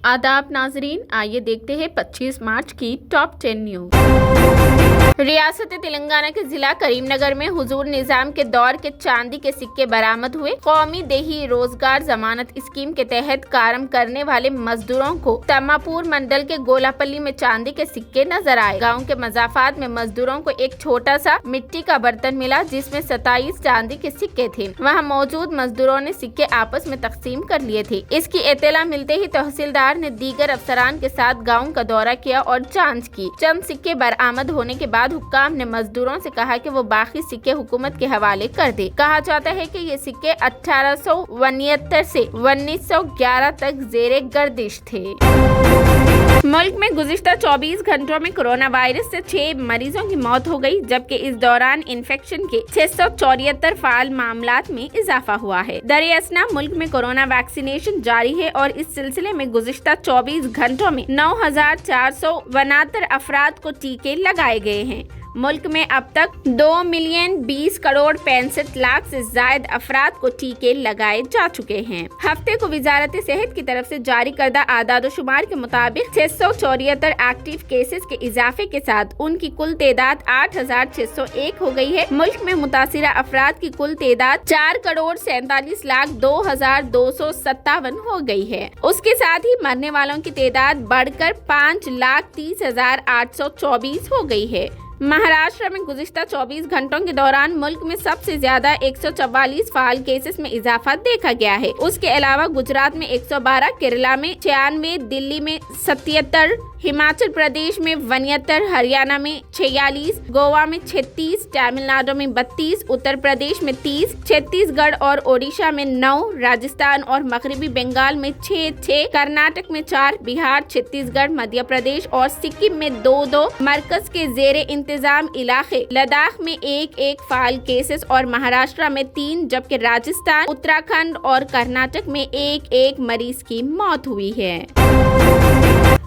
आदाब नाजरीन, आइए देखते हैं 25 मार्च की टॉप 10 न्यूज। रियासत तेलंगाना के जिला करीमनगर में हुजूर निजाम के दौर के चांदी के सिक्के बरामद हुए। कौमी देही रोजगार जमानत स्कीम के तहत काम करने वाले मजदूरों को तमापुर मंडल के गोलापल्ली में चांदी के सिक्के नजर आए। गांव के मजाफात में मजदूरों को एक छोटा सा मिट्टी का बर्तन मिला जिसमें 27 चांदी के सिक्के थे। वहां मौजूद मजदूरों ने सिक्के आपस में तकसीम कर लिए थे। इसकी इत्तला मिलते ही तहसीलदार ने दीगर अफसरान के साथ गाँव का दौरा किया और जाँच की। चंद सिक्के बरामद होने के बाद हुक्काम ने मजदूरों से कहा कि वो बाकी सिक्के हुकूमत के हवाले कर दे। कहा जाता है कि ये सिक्के 1869 से 1911 तक जेरे गर्दिश थे। मुल्क में गुज़िश्ता 24 घंटों में कोरोना वायरस से 6 मरीजों की मौत हो गई, जबकि इस दौरान इन्फेक्शन के 674 फाल मामलात में इजाफा हुआ है। दरअसल मुल्क में कोरोना वैक्सीनेशन जारी है और इस सिलसिले में गुज़िश्ता 24 घंटों में 9,469 अफराद को टीके लगाए गए हैं। मुल्क में अब तक 2,20,65,00,000 से ज्यादा अफराद को टीके लगाए जा चुके हैं। हफ्ते को वजारत सेहत की तरफ से जारी करदा आदादोशुमार के मुताबिक 674 एक्टिव केसेस के इजाफे के साथ उनकी कुल तादाद 8,601 हो गई है। मुल्क में मुतासिरा अफराद की कुल तादाद 4,47,02,257 हो गई है। उसके साथ ही मरने वालों की तादाद बढ़कर 5,30,824 हो गई है। महाराष्ट्र में गुज़िश्ता 24 घंटों के दौरान मुल्क में सबसे ज्यादा 144 फाल केसेस में इजाफा देखा गया है। उसके अलावा गुजरात में 112, केरला में 96, दिल्ली में 77, हिमाचल प्रदेश में 72, हरियाणा में 46, गोवा में 36, तमिलनाडु में 32, उत्तर प्रदेश में 30, छत्तीसगढ़ और ओडिशा में 9, राजस्थान और मगरबी बंगाल में 6, कर्नाटक में 4, बिहार, छत्तीसगढ़, मध्य प्रदेश और सिक्किम में 2, मरकज के जेरे इंतजाम इलाके लद्दाख में 1 फाल केसेस और महाराष्ट्र में 3, जबकि राजस्थान, उत्तराखंड और कर्नाटक में 1 मरीज की मौत हुई है।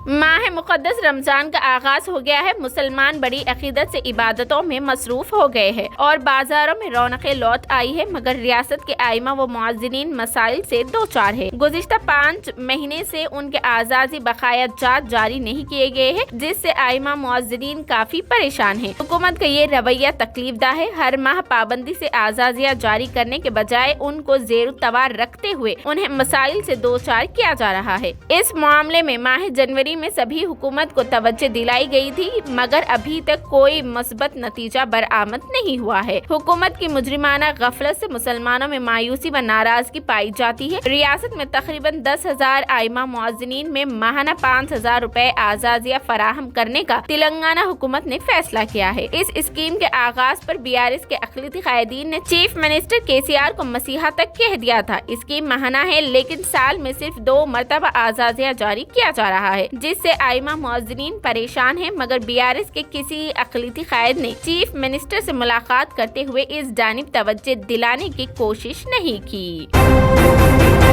माह मुक़द्दस रमजान का आगाज हो गया है। मुसलमान बड़ी अकीदत से इबादतों में मसरूफ हो गए हैं और बाजारों में रौनकें लौट आई है, मगर रियासत के आइमा व मुअज्जिनीन मसाइल से दो चार है। गुज़िश्ता 5 महीने से उनके आज़ादी बकाया जात जारी नहीं किए गए हैं, जिससे आइमा मुअज्जिनीन काफी परेशान है। हुकूमत का ये रवैया तकलीफदा है। हर माह पाबंदी से आज़ादियाँ जारी करने के बजाय उनको ज़ेर तवार रखते हुए उन्हें मसाइल से दो चार किया जा रहा है। इस मामले में माह जनवरी में सभी हुकूमत को तवज्जो दिलाई गई थी, मगर अभी तक कोई मुस्बत नतीजा बरामद नहीं हुआ है। हुकूमत की मुजरिमाना गफलत से मुसलमानों में मायूसी व नाराजगी पाई जाती है। रियासत में तकरीबन 10,000 आइमा मुअज्जिनीन में माहाना 5,000 रुपए आज़ादिया फराहम करने का तेलंगाना हुकूमत ने फैसला किया है। इस स्कीम के आगाज पर BRS के अक़लियती कायदीन ने चीफ मिनिस्टर KCR को मसीहा तक कह दिया था। स्कीम माहाना है, लेकिन साल में सिर्फ 2 मरतबा आज़ादिया जारी किया जा रहा है, जिससे आइमा मुअज्जिनीन परेशान हैं, मगर BRS के किसी अक़लियती कायद ने चीफ मिनिस्टर से मुलाकात करते हुए इस जानिब तवज्जो दिलाने की कोशिश नहीं की।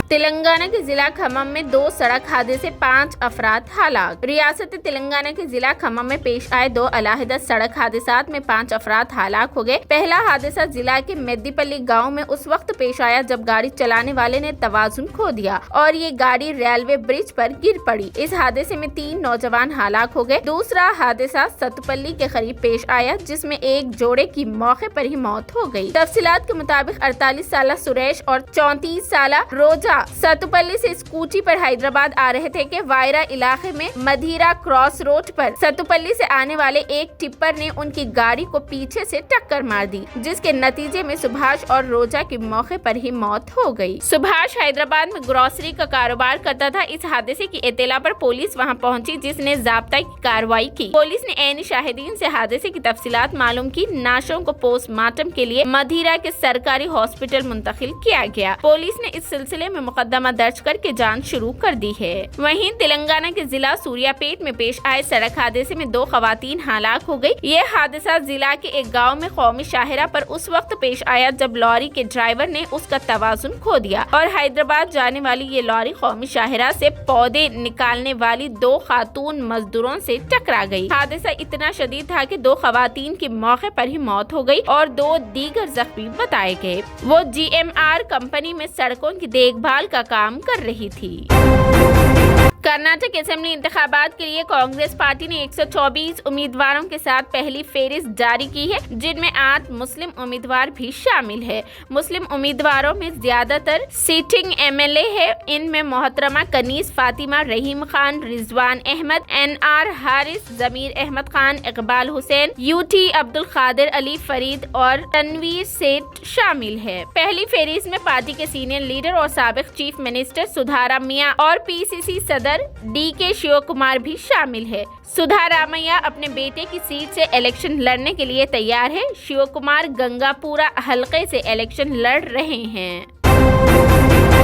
तेलंगाना के जिला खम्मम में 2 सड़क हादसे 5 अफराद हलाक। रियासत तेलंगाना के जिला खम्मम में पेश आए 2 अलहदा सड़क हादसात में 5 अफराद हलाक हो गए। पहला हादसा जिला के मेद्दीपल्ली गांव में उस वक्त पेश आया जब गाड़ी चलाने वाले ने तवाजुन खो दिया और ये गाड़ी रेलवे ब्रिज पर गिर पड़ी। इस हादसे में 3 नौजवान हलाक हो गए। दूसरा हादसा सतुपल्ली के करीब पेश आया, जिसमें एक जोड़े की मौके पर ही मौत हो गई। तफसीलात के मुताबिक 48 साल सुरेश और 34 साल रोजा सतुपल्ली से स्कूटी पर हैदराबाद आ रहे थे कि वायरा इलाके में मधीरा क्रॉस रोड पर सतुपल्ली से आने वाले एक टिप्पर ने उनकी गाड़ी को पीछे से टक्कर मार दी, जिसके नतीजे में सुभाष और रोजा की मौके पर ही मौत हो गई। सुभाष हैदराबाद में ग्रोसरी का कारोबार करता था। इस हादसे की इत्तला पर पुलिस वहां पहुंची, जिसने ज़ाब्ता की कार्रवाई की। पुलिस ने ऐनी शाहिदीन से हादसे की तफसीलात मालूम की। नाशों को पोस्टमार्टम के लिए मधीरा के सरकारी हॉस्पिटल मुंतकिल किया गया। पुलिस ने इस सिलसिले में मुकदमा दर्ज करके जांच शुरू कर दी है। वहीं तेलंगाना के जिला सूर्यापेट में पेश आए सड़क हादसे में 2 खवातीन हलाक हो गई। ये हादसा जिला के एक गांव में कौमी शाहरा पर उस वक्त पेश आया जब लॉरी के ड्राइवर ने उसका तवाजुन खो दिया और हैदराबाद जाने वाली ये लॉरी कौमी शाहरा से पौधे निकालने वाली 2 खातून मजदूरों से टकरा गई। हादसा इतना शदीद था कि 2 खवातीन की मौके पर ही मौत हो गई और 2 दीगर जख्मी बताए गए। वो GMR कंपनी में सड़कों की देखभाल का काम कर रही थी। कर्नाटक असेंबली इंतखाबात के लिए कांग्रेस पार्टी ने 124 उम्मीदवारों के साथ पहली फेहरिस्त जारी की है, जिनमें 8 मुस्लिम उम्मीदवार भी शामिल है। मुस्लिम उम्मीदवारों में ज्यादातर सिटिंग एमएलए है। इनमें मोहतरमा कनीज फातिमा, रहीम खान, रिजवान अहमद, NR हारिस, जमीर अहमद खान, इकबाल हुसैन, UT अब्दुल कादिर अली फरीद और तनवीर सेठ शामिल है। पहली फेहरिस्त में पार्टी के सीनियर लीडर और साबिक चीफ मिनिस्टर सुधारामैया और PCC सदर DK शिव कुमार भी शामिल है। सुधारामैया अपने बेटे की सीट से इलेक्शन लड़ने के लिए तैयार है। शिव कुमार गंगापुरा हलके से इलेक्शन लड़ रहे हैं।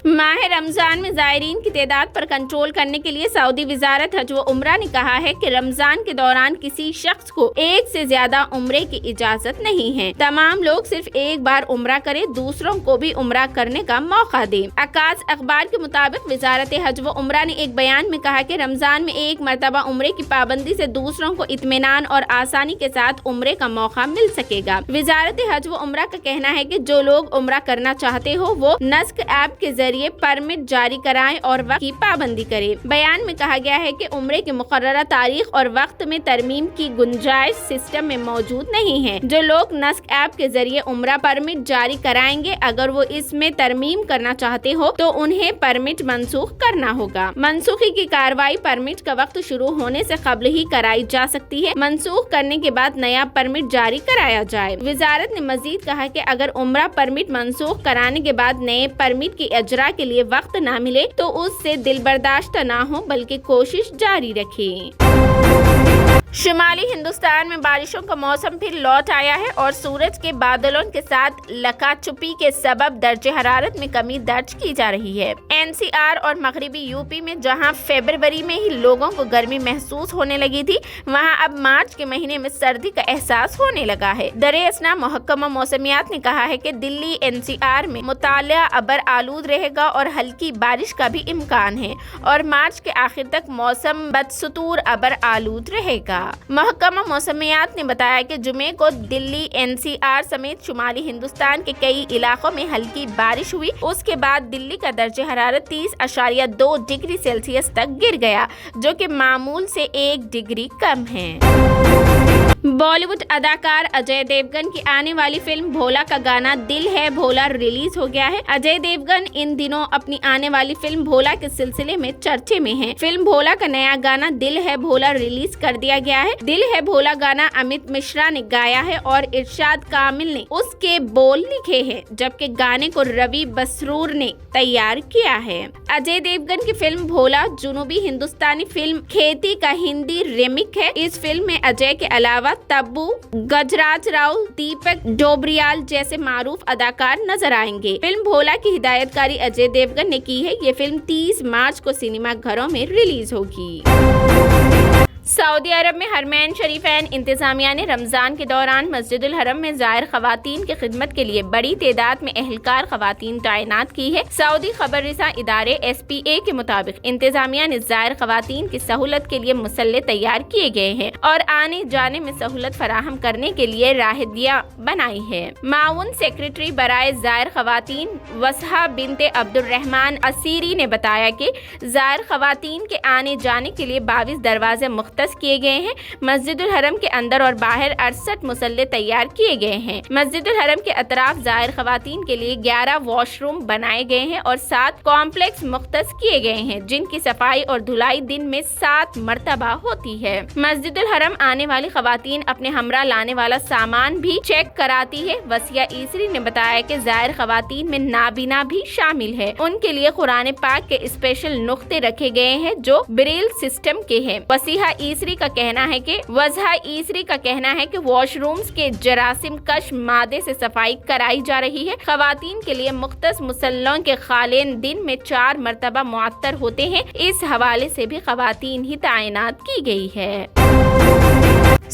माह रमजान में ज़ायरीन की तादाद पर कंट्रोल करने के लिए सऊदी वज़ारत हज व उम्रा ने कहा है कि रमजान के दौरान किसी शख्स को एक से ज्यादा उम्रे की इजाजत नहीं है। तमाम लोग सिर्फ एक बार उम्रा करें, दूसरों को भी उम्रा करने का मौका दें। आकाश अखबार के मुताबिक वज़ारत हज व उम्रा ने एक बयान में कहा कि रमजान में एक मरतबा उम्रे की पाबंदी से दूसरों को इत्मीनान और आसानी के साथ उम्रे का मौका मिल सकेगा। वज़ारत हज व उम्रा का कहना है कि जो लोग उम्रा करना चाहते हो वो नस्क ऐप के जरिए परमिट जारी कराएं और वक्त की पाबंदी करें। बयान में कहा गया है कि उम्रे की मुकर्ररा तारीख और वक्त में तरमीम की गुंजाइश सिस्टम में मौजूद नहीं है। जो लोग नस्क ऐप के जरिए उम्रा परमिट जारी कराएंगे, अगर वो इसमें तरमीम करना चाहते हो तो उन्हें परमिट मंसूख करना होगा। मनसूखी की कार्रवाई परमिट का वक्त शुरू होने से कबल ही कराई जा सकती है। मनसूख करने के बाद नया परमिट जारी कराया जाए। वजारत ने मजीद कहा कि अगर उम्रा परमिट मंसूख कराने के बाद नए परमिट की अजरा के लिए वक्त ना मिले तो उससे दिल बर्दाश्त ना हो, बल्कि कोशिश जारी रखें। शुमाली हिंदुस्तान में बारिशों का मौसम फिर लौट आया है और सूरज के बादलों के साथ लकाछुपी के सबब दर्जे हरारत में कमी दर्ज की जा रही है। NCR और मगरिबी यूपी में जहां फरवरी में ही लोगों को गर्मी महसूस होने लगी थी, वहां अब मार्च के महीने में सर्दी का एहसास होने लगा है। दरअसल महकमा मौसमियात ने कहा है कि दिल्ली NCR में मुतालिया अबर आलूद रहेगा और हल्की बारिश का भी इम्कान है और मार्च के आखिर तक मौसम बदस्तूर अबर आलूद रहेगा। महकमा मौसमियात ने बताया कि जुमे को दिल्ली NCR समेत शुमाली हिंदुस्तान के कई इलाकों में हल्की बारिश हुई। उसके बाद दिल्ली का दर्जे हरारत 30.2 डिग्री सेल्सियस तक गिर गया, जो कि मामूल से 1 डिग्री कम है। बॉलीवुड अदाकार अजय देवगन की आने वाली फिल्म भोला का गाना दिल है भोला रिलीज हो गया है। अजय देवगन इन दिनों अपनी आने वाली फिल्म भोला के सिलसिले में चर्चे में हैं। फिल्म भोला का नया गाना दिल है भोला रिलीज कर दिया गया है। दिल है भोला गाना अमित मिश्रा ने गाया है और इरशाद कामिल ने उसके बोल लिखे हैं, जबकि गाने को रवि बसरूर ने तैयार किया है। अजय देवगन की फिल्म भोला जुनूबी हिंदुस्तानी फिल्म खेती का हिंदी रिमिक है। इस फिल्म में अजय के अलावा तब्बू, गजराज राव, दीपक डोबरियाल जैसे मारूफ अदाकार नजर आएंगे। फिल्म भोला की हिदायतकारी अजय देवगन ने की है। ये फिल्म 30 मार्च को सिनेमा घरों में रिलीज होगी। सऊदी अरब में हरमैन शरीफैन इंतजामिया ने रमजान के दौरान मस्जिदुल हरम में ज़ायर खवातीन की खिदमत के लिए बड़ी तादाद में एहलकार खवातीन तैनात की है। सऊदी खबर रिसा इदारे SPA के मुताबिक इंतजामिया ने ज़ायर खवातीन की सहूलत के लिए मुसल्ले तैयार किए गए हैं और आने जाने में सहूलत फराहम करने के लिए राहदियाँ बनाई है। माउन सेक्रेटरी बराए ज़ायर खवातीन वसहा बिनते अब्दुर्रहमान असीरी ने बताया कि ज़ायर खवातीन के आने जाने के लिए 22 दरवाजे मुख्तस किए गए हैं। मस्जिदुल हरम के अंदर और बाहर 68 मुसल्ले तैयार किए गए हैं। मस्जिदुल हरम के अतराफ ज़ायर खवातीन के लिए 11 वॉशरूम बनाए गए हैं और 7 कॉम्प्लेक्स मुख्तस किए गए हैं, जिनकी सफाई और धुलाई दिन में 7 मरतबा होती है। मस्जिदुल हरम आने वाली खवातीन अपने हमरा लाने वाला सामान भी चेक कराती है। वसिया ईसरी ने बताया कि ज़ायर खवातीन में नाबीना भी शामिल है। उनके लिए कुरान पाक के स्पेशल नुक्ते रखे गए हैं जो ब्रेल सिस्टम के हैं। वसीहा ईसरी का कहना है कि वॉशरूम्स के जरासीम कश मादे से सफाई कराई जा रही है। खवातीन के लिए मुख्तस मुसल्लों के खालेन दिन में 4 मरतबा मुअत्तर होते हैं। इस हवाले से भी खवातीन ही तैनात की गई है।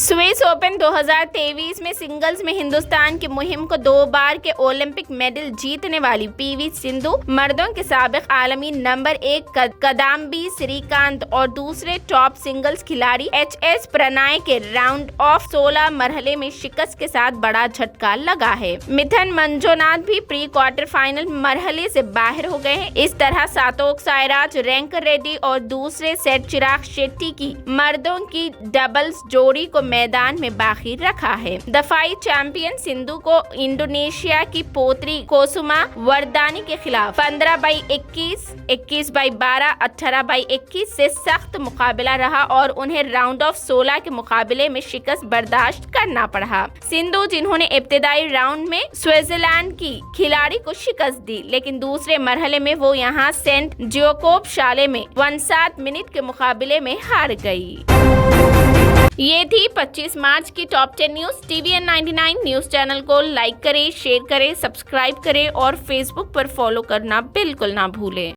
स्विस ओपन 2023 में सिंगल्स में हिंदुस्तान की मुहिम को 2 बार के ओलंपिक मेडल जीतने वाली पीवी सिंधु, मर्दों के साबिक आलमी नंबर 1 किदाम्बी श्रीकांत और दूसरे टॉप सिंगल्स खिलाड़ी एच.एस. प्रणय के राउंड ऑफ 16 मरहले में शिकस्त के साथ बड़ा झटका लगा है। मिथुन मंजुनाथ भी प्री क्वार्टर फाइनल मरहले से बाहर हो गए हैं। इस तरह सात्विक साईराज, रैंकी रेड्डी और दूसरे सेट चिराग शेट्टी की मर्दों की डबल्स जोड़ी को मैदान में बाकी रखा है। दफाई चैंपियन सिंधु को इंडोनेशिया की पोत्री कोसुमा वरदानी के खिलाफ 15/21, 21/12, 18/21 से सख्त मुकाबला रहा और उन्हें राउंड ऑफ 16 के मुकाबले में शिकस्त बर्दाश्त करना पड़ा। सिंधु, जिन्होंने इब्तिदाई राउंड में स्विट्जरलैंड की खिलाड़ी को शिकस्त दी, लेकिन दूसरे मरहले में वो यहाँ सेंट जियोकोब शाले में 17 मिनट के मुकाबले में हार गई। ये थी 25 मार्च की top 10 news. TVN 99 news channel को लाइक करें, शेयर करें, सब्सक्राइब करें और फेसबुक पर फॉलो करना बिल्कुल ना भूलें।